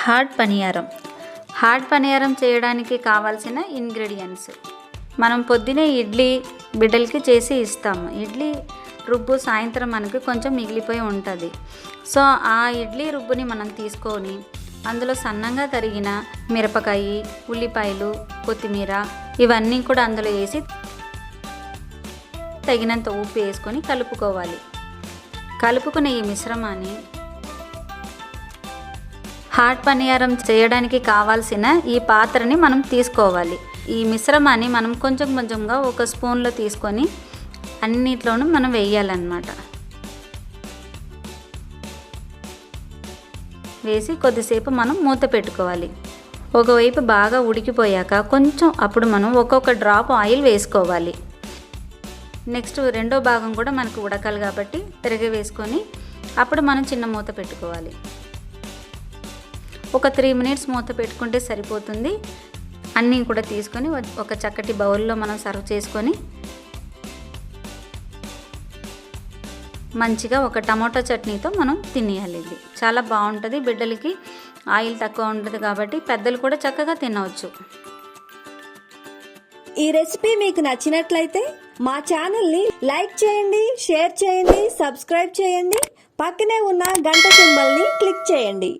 Hard paniyaram చేయడానికి కావాల్సిన ingredients. మనం పొద్దునే ఇడ్లీ బిడ్డలకి చేసి ఇస్తాము. ఇడ్లీ రుబ్బు సాయంత్రం మనకి కొంచెం మిగిలిపోయి ఉంటుంది. సో ఆ ఇడ్లీ రుబ్బుని మనం తీసుకొని అందులో సన్నంగా తరిగిన మిరపకాయ, ఉల్లిపాయలు, కొత్తిమీర ఇవన్నీ కూడా అందులో వేసి తగినంత ఉప్పు వేసుకొని కలుపుకోవాలి. కలుపుకునే ఈ మిశ్రమాన్ని హార్డ్ పనియారం చేయడానికి కావాల్సిన ఈ పాత్రని మనం తీసుకోవాలి. ఈ మిశ్రమాన్ని మనం కొంచెం కొంచెంగా ఒక స్పూన్లో తీసుకొని అన్నిట్లోనూ మనం వేయాలన్నమాట. వేసి కొద్దిసేపు మనం మూత పెట్టుకోవాలి. ఒకవైపు బాగా ఉడికిపోయాక కొంచెం అప్పుడు మనం ఒక్కొక్క డ్రాప్ ఆయిల్ వేసుకోవాలి. నెక్స్ట్ రెండో భాగం కూడా మనకు ఉడకాలి కాబట్టి తిరిగి వేసుకొని అప్పుడు మనం చిన్న మూత పెట్టుకోవాలి. ఒక 3 మినిట్స్ మూత పెట్టుకుంటే సరిపోతుంది. అన్నీ కూడా తీసుకొని ఒక చక్కటి బౌల్లో మనం సర్వ్ చేసుకొని మంచిగా ఒక టమాటో చట్నీతో మనం తినేయాలి. ఇది చాలా బాగుంటుంది. బిడ్డలకి ఆయిల్ తక్కువ ఉంటుంది కాబట్టి పెద్దలు కూడా చక్కగా తినవచ్చు. ఈ రెసిపీ మీకు నచ్చినట్లయితే మా ఛానల్ని లైక్ చేయండి, షేర్ చేయండి, సబ్స్క్రైబ్ చేయండి. పక్కనే ఉన్న గంట సింబల్ని క్లిక్ చేయండి.